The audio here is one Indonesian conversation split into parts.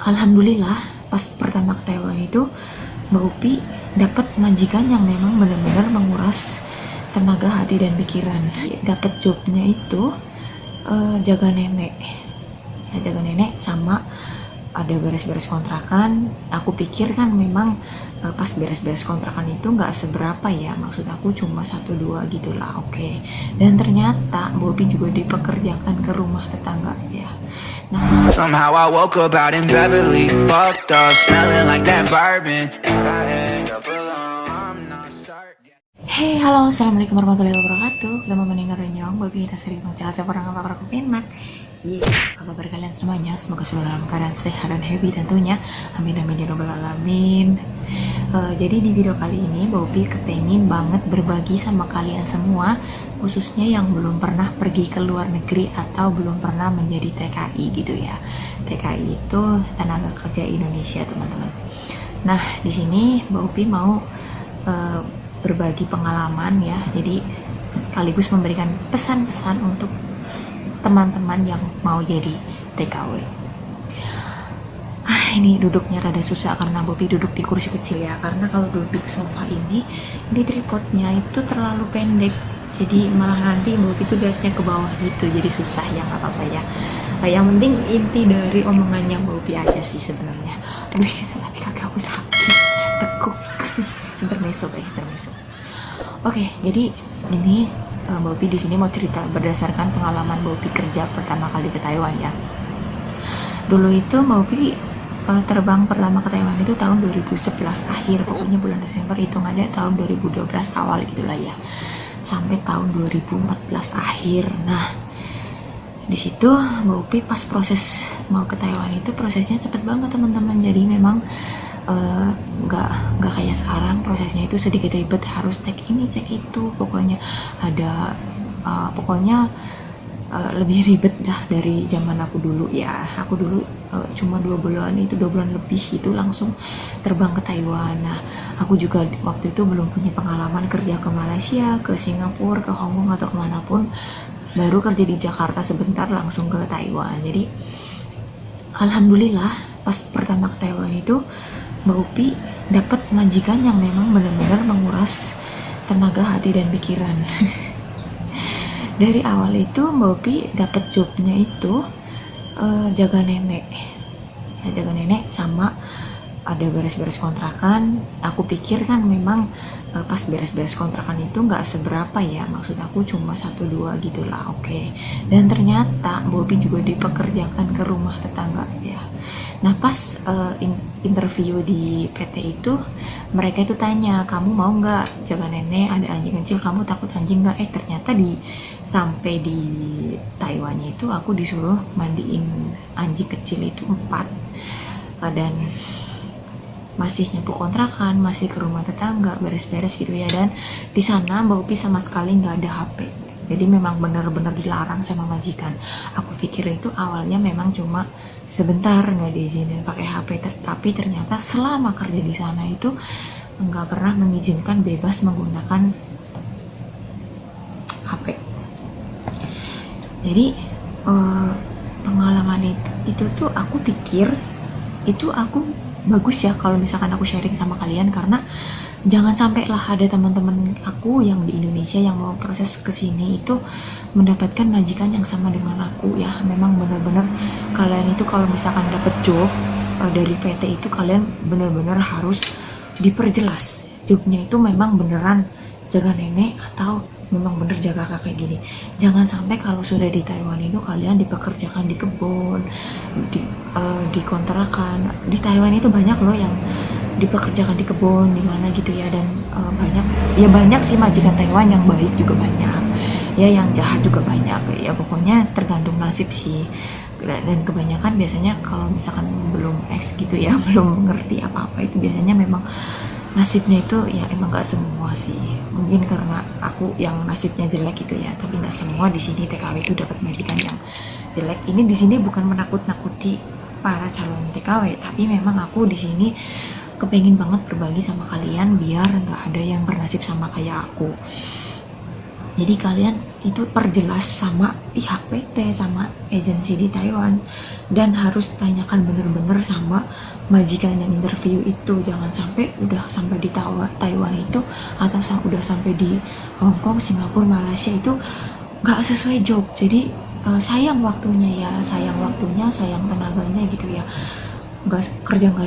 Alhamdulillah pas pertama ke Taiwan itu Mbak Upi dapat majikan yang memang benar-benar menguras tenaga hati dan pikiran. Dapat jobnya itu jaga nenek, ya, jaga nenek sama ada beres-beres kontrakan. Aku pikir kan memang pas beres-beres kontrakan itu nggak seberapa ya, maksud aku cuma 1-2 gitulah, oke. Dan ternyata Bobby juga dipekerjakan ke rumah tetangga ya. Nah, somehow I woke up out in Beverly, fucked up, smelling like that bourbon, and I end up alone. I'm not certain. hey, halo, assalamualaikum warahmatullahi wabarakatuh. Lama mendengar renyong, Bobby kita sering mencelak orang apa aku penak. Apa kabar kalian semuanya? Semoga selalu dalam keadaan sehat dan happy tentunya. Amin amin ya robbal alamin. Jadi di video kali ini Bobby kepengen banget berbagi sama kalian semua, khususnya yang belum pernah pergi ke luar negeri atau belum pernah menjadi TKI gitu ya. TKI itu tenaga kerja Indonesia, teman-teman. Nah, di sini Bobby mau berbagi pengalaman ya. Jadi sekaligus memberikan pesan-pesan untuk teman-teman yang mau jadi TKW. Ini duduknya rada susah karena Bobby duduk di kursi kecil ya, karena kalau duduk di sofa ini tripodnya itu terlalu pendek, jadi malah nanti Bobby tuh liatnya ke bawah gitu, jadi susah ya, nggak apa-apa ya. Yang penting inti dari omongannya Bobby aja sih sebenarnya. Aduh, tapi kaki aku sakit, tekuk. Intermezzo. Oke, jadi ini Bobby di sini mau cerita berdasarkan pengalaman Bobby kerja pertama kali ke Taiwan ya. Dulu itu Bobby terbang pertama ke Taiwan itu tahun 2011 akhir, pokoknya bulan Desember, hitung aja tahun 2012 awal gitulah ya, sampai tahun 2014 akhir. Nah, di situ Bobby pas proses mau ke Taiwan itu prosesnya cepet banget teman-teman. Jadi memang nggak kayak sekarang prosesnya itu sedikit ribet, harus cek ini cek itu, pokoknya ada lebih ribet dah dari zaman aku dulu ya. Aku dulu cuma 2 bulan lebih itu langsung terbang ke Taiwan. Nah, aku juga waktu itu belum punya pengalaman kerja ke Malaysia, ke Singapura, ke Hong Kong atau kemanapun, baru kerja di Jakarta sebentar langsung ke Taiwan. Jadi alhamdulillah pas pertama ke Taiwan itu Mbak Upi dapat majikan yang memang benar-benar menguras tenaga hati dan pikiran. Dari awal itu Mbak Upi dapat jobnya itu jaga nenek, ya, jaga nenek sama ada beres-beres kontrakan. Aku pikir kan memang pas beres-beres kontrakan itu nggak seberapa ya, maksud aku cuma 1-2 gitulah, oke. Dan ternyata Bobby juga dipekerjakan ke rumah tetangga ya. Nah, pas interview di PT itu, mereka itu tanya, kamu mau nggak jaga nenek, ada anjing kecil, kamu takut anjing nggak? Ternyata sampai di Taiwannya itu aku disuruh mandiin anjing kecil itu 4, dan masih nyapu kontrakan, masih ke rumah tetangga, beres-beres gitu ya. Dan di sana Mbak Upi sama sekali nggak ada HP, jadi memang benar-benar dilarang sama majikan. Aku pikir itu awalnya memang cuma sebentar nggak diizinin pakai HP, tapi ternyata selama kerja di sana itu nggak pernah mengizinkan bebas menggunakan HP. Jadi pengalaman itu tuh aku pikir itu aku bagus ya kalau misalkan aku sharing sama kalian, karena jangan sampai lah ada teman-teman aku yang di Indonesia yang mau proses kesini itu mendapatkan majikan yang sama dengan aku ya. Memang benar-benar kalian itu kalau misalkan dapat job dari PT itu, kalian benar-benar harus diperjelas jobnya itu memang beneran jaga nenek atau memang bener jaga kakek gini. Jangan sampai kalau sudah di Taiwan itu kalian dipekerjakan di kebun, di kontrakan. Di Taiwan itu banyak loh yang dipekerjakan di kebun di mana gitu ya. Dan banyak sih majikan Taiwan yang baik juga banyak ya, yang jahat juga banyak ya, pokoknya tergantung nasib sih. Dan kebanyakan biasanya kalau misalkan belum gitu ya, belum ngerti apa-apa, itu biasanya memang nasibnya itu ya emang nggak semua sih, mungkin karena aku yang nasibnya jelek gitu ya, tapi nggak semua di sini TKW itu dapat majikan yang jelek. Ini di sini bukan menakut-nakuti para calon TKW, tapi memang aku di sini kepengen banget berbagi sama kalian biar nggak ada yang bernasib sama kayak aku. Jadi kalian itu perjelas sama pihak PT, sama agensi di Taiwan, dan harus tanyakan bener-bener sama majikan yang interview itu. Jangan sampai udah sampai di Taiwan itu, atau udah sampai di Hong Kong, Singapura, Malaysia itu nggak sesuai job. Jadi sayang waktunya ya, sayang tenaganya gitu ya. Nggak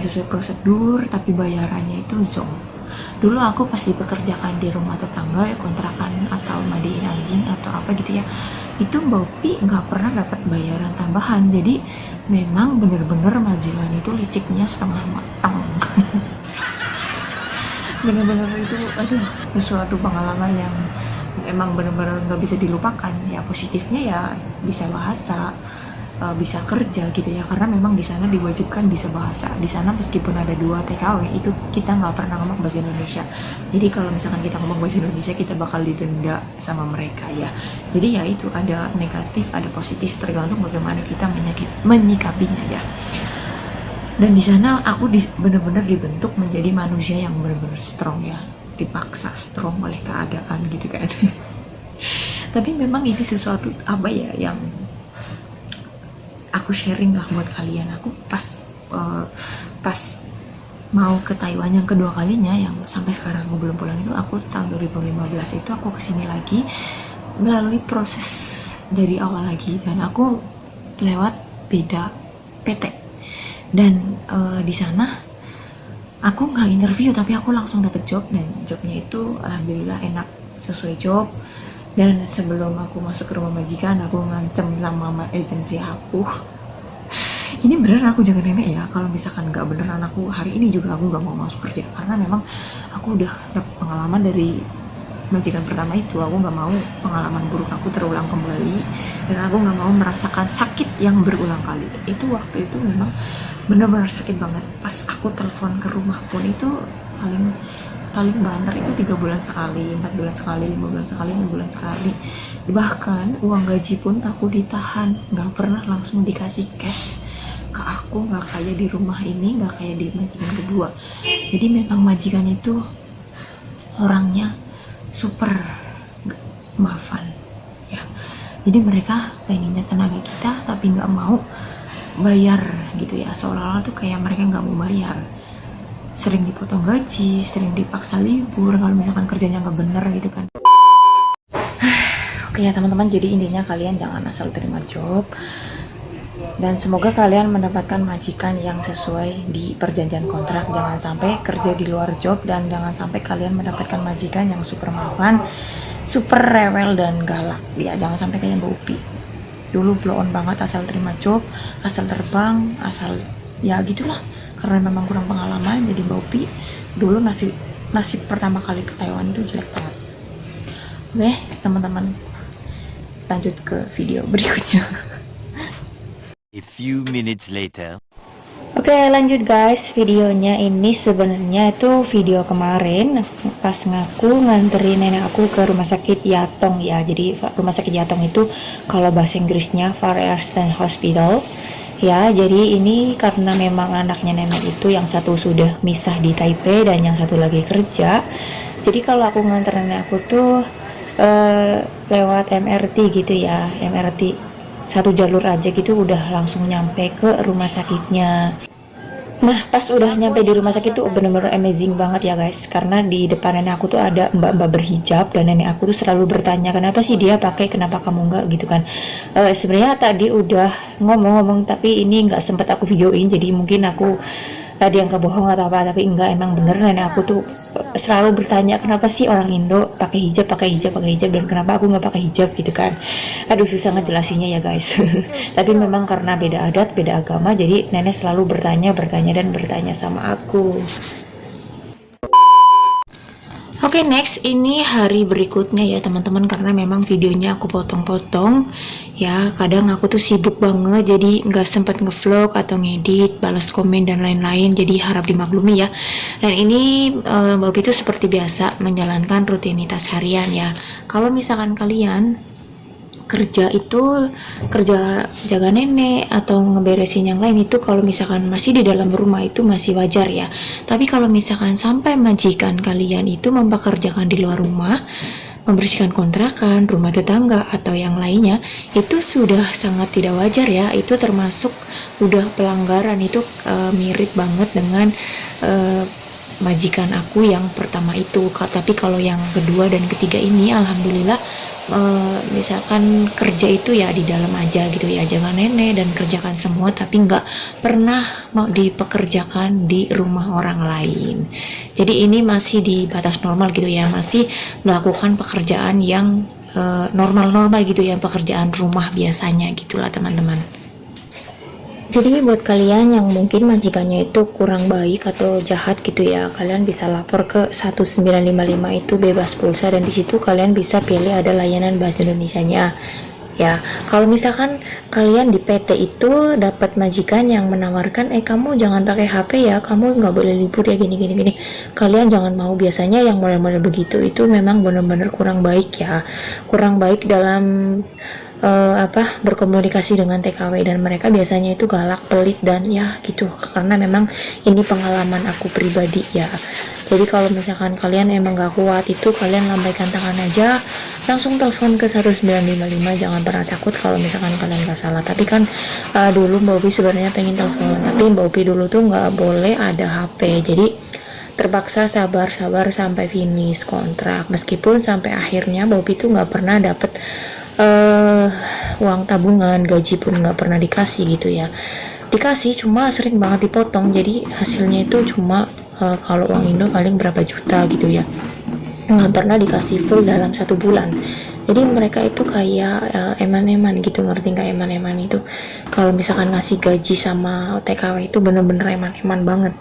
sesuai prosedur, tapi bayarannya itu zonk. Dulu aku pas dipekerjakan di rumah tetangga ya, kontrakan atau madiin anjing atau apa gitu ya, itu Mbak Upi nggak pernah dapat bayaran tambahan. Jadi memang bener-bener majikan itu liciknya setengah matang. Bener-bener itu aduh, sesuatu pengalaman yang emang bener-bener nggak bisa dilupakan ya. Positifnya ya bisa bahasa, bisa kerja gitu ya, karena memang di sana diwajibkan bisa bahasa. Di sana meskipun ada 2 TKW itu kita nggak pernah ngomong bahasa Indonesia. Jadi kalau misalkan kita ngomong bahasa Indonesia kita bakal didenda sama mereka ya. Jadi ya itu ada negatif ada positif tergantung bagaimana kita menyikapinya ya. Dan di sana aku bener-bener dibentuk menjadi manusia yang bener-bener strong ya, dipaksa strong oleh keadaan gitu kan. Tapi memang ini sesuatu apa ya yang aku sharing lah buat kalian. Aku pas mau ke Taiwan yang kedua kalinya, yang sampai sekarang aku belum pulang itu, aku tahun 2015 itu aku kesini lagi melalui proses dari awal lagi, dan aku lewat beda PT. Dan di sana aku nggak interview tapi aku langsung dapet job, dan jobnya itu alhamdulillah enak, sesuai job. Dan sebelum aku masuk ke rumah majikan aku ngancem sama agensi aku, ini beneran aku jaga nenek ya, kalau misalkan nggak beneran aku hari ini juga aku nggak mau masuk kerja, karena memang aku udah dapet pengalaman dari majikan pertama itu. Aku nggak mau pengalaman buruk aku terulang kembali, dan aku nggak mau merasakan sakit yang berulang kali. Itu waktu itu memang bener-bener sakit banget. Pas aku telepon ke rumah pun itu paling banter itu 3 bulan sekali, 4 bulan sekali, 5 bulan sekali, 6 bulan sekali. Bahkan uang gaji pun aku ditahan, nggak pernah langsung dikasih cash ke aku, nggak kayak di rumah ini, nggak kayak di majikan kedua. Jadi memang majikan itu orangnya super maafan ya. Jadi mereka pengennya tenaga kita tapi nggak mau bayar gitu ya, seolah-olah tuh kayak mereka nggak mau bayar. Sering dipotong gaji, sering dipaksa libur kalau misalkan kerjanya nggak bener gitu kan. Oke ya teman-teman, jadi intinya kalian jangan asal terima job, dan semoga kalian mendapatkan majikan yang sesuai di perjanjian kontrak. Jangan sampai kerja di luar job, dan jangan sampai kalian mendapatkan majikan yang super maafan, super rewel dan galak ya. Jangan sampai kayak Mbak Upi dulu, blow on banget, asal terima job, asal terbang, asal ya gitulah. Karena memang kurang pengalaman, jadi Mbak Upi dulu nasib pertama kali ke Taiwan itu jelek banget. Oke teman-teman, lanjut ke video berikutnya. A few minutes later. Oke lanjut guys, videonya ini sebenarnya itu video kemarin pas ngaku nganterin nenek aku ke rumah sakit Yatong ya. Jadi rumah sakit Yatong itu kalau bahasa Inggrisnya Far Eastern Hospital ya. Jadi ini karena memang anaknya nenek itu yang satu sudah misah di Taipei dan yang satu lagi kerja. Jadi kalau aku nganter nenek aku tuh lewat MRT gitu ya, MRT satu jalur aja gitu udah langsung nyampe ke rumah sakitnya. Nah pas udah nyampe di rumah sakit tuh bener-bener amazing banget ya guys, karena di depan nenek aku tuh ada mbak-mbak berhijab, dan nenek aku tuh selalu bertanya kenapa sih dia pakai, kenapa kamu enggak gitu kan. Sebenarnya tadi udah ngomong-ngomong tapi ini nggak sempet aku videoin, jadi mungkin aku tadi yang kebohong atau apa, tapi enggak, emang bener nenek aku tuh selalu bertanya kenapa sih orang Indo pakai hijab, dan kenapa aku nggak pakai hijab gitu kan. Aduh susah ngejelasinnya ya guys. Tapi memang karena beda adat, beda agama, jadi nenek selalu bertanya sama aku. Oke, next ini hari berikutnya ya teman-teman, karena memang videonya aku potong-potong ya. Kadang aku tuh sibuk banget jadi nggak sempat ngevlog atau ngedit, balas komen dan lain-lain, jadi harap dimaklumi ya. Dan ini Mbak Upi itu seperti biasa menjalankan rutinitas harian ya. Kalau misalkan kalian kerja itu kerja jaga nenek atau ngeberesin yang lain itu kalau misalkan masih di dalam rumah itu masih wajar ya. Tapi kalau misalkan sampai majikan kalian itu mempekerjakan di luar rumah, membersihkan kontrakan, rumah tetangga, atau yang lainnya, itu sudah sangat tidak wajar ya. Itu termasuk udah pelanggaran, itu mirip banget dengan majikan aku yang pertama itu. Tapi kalau yang kedua dan ketiga ini alhamdulillah, misalkan kerja itu ya di dalam aja gitu ya, jangan nenek dan kerjakan semua, tapi nggak pernah mau dipekerjakan di rumah orang lain. Jadi ini masih di batas normal gitu ya, masih melakukan pekerjaan yang normal-normal gitu ya, pekerjaan rumah biasanya gitulah teman-teman. Jadi buat kalian yang mungkin majikannya itu kurang baik atau jahat gitu ya, kalian bisa lapor ke 1955, itu bebas pulsa, dan di situ kalian bisa pilih ada layanan bahasa Indonesianya. Ya, kalau misalkan kalian di PT itu dapat majikan yang menawarkan, kamu jangan pakai HP ya, kamu nggak boleh libur ya, gini, kalian jangan mau. Biasanya yang model-model begitu itu memang benar-benar kurang baik ya, kurang baik dalam berkomunikasi dengan TKW, dan mereka biasanya itu galak, pelit, dan ya gitu, karena memang ini pengalaman aku pribadi ya. Jadi kalau misalkan kalian emang gak kuat, itu kalian lambaikan tangan aja, langsung telepon ke 1955, jangan pernah takut kalau misalkan kalian gak salah. Tapi kan dulu Mbak Upi sebenarnya pengen telepon, tapi Mbak Upi dulu tuh gak boleh ada HP, jadi terpaksa sabar sampai finish kontrak. Meskipun sampai akhirnya Mbak Upi tuh gak pernah dapet uang tabungan, gaji pun nggak pernah dikasih gitu ya. Dikasih cuma sering banget dipotong, jadi hasilnya itu cuma kalau uang Indo paling berapa juta gitu ya, nggak pernah dikasih full dalam 1 bulan. Jadi mereka itu kayak eman-eman gitu, ngerti nggak eman-eman itu? Kalau misalkan ngasih gaji sama TKW itu bener-bener eman-eman banget.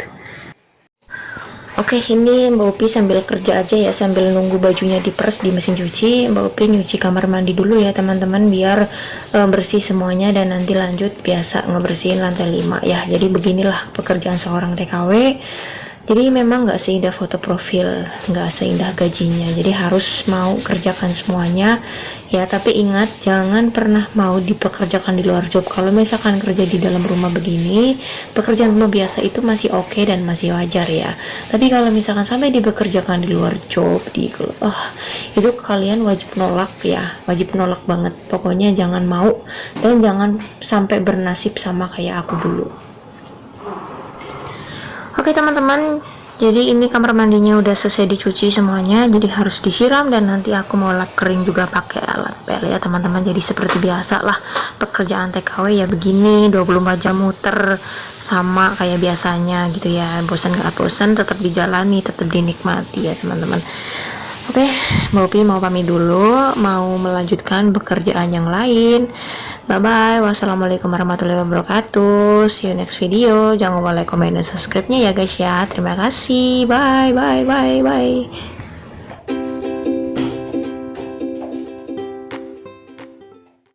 Oke, ini Mbak Upi sambil kerja aja ya, sambil nunggu bajunya diperes di mesin cuci. Mbak Upi nyuci kamar mandi dulu ya teman-teman, biar bersih semuanya, dan nanti lanjut biasa ngebersihin lantai 5 ya. Jadi beginilah pekerjaan seorang TKW. Jadi memang nggak seindah foto profil, nggak seindah gajinya, jadi harus mau kerjakan semuanya ya. Tapi ingat, jangan pernah mau dipekerjakan di luar job. Kalau misalkan kerja di dalam rumah begini, pekerjaan rumah biasa itu masih oke dan masih wajar ya. Tapi kalau misalkan sampai dipekerjakan di luar job, itu kalian wajib nolak ya, wajib nolak banget. Pokoknya jangan mau, dan jangan sampai bernasib sama kayak aku dulu. Oke teman-teman, jadi ini kamar mandinya udah selesai dicuci semuanya, jadi harus disiram, dan nanti aku mau lap kering juga pakai alat pel ya teman-teman. Jadi seperti biasa lah pekerjaan TKW ya begini, 24 jam muter sama kayak biasanya gitu ya. Bosan gak bosan, tetap dijalani, tetap dinikmati ya teman-teman. Oke, Mbak Upi mau pamit dulu, mau melanjutkan pekerjaan yang lain. Bye bye. Wassalamualaikum warahmatullahi wabarakatuh. See you next video. Jangan lupa like, comment, dan subscribe-nya ya guys ya. Terima kasih. Bye bye bye bye.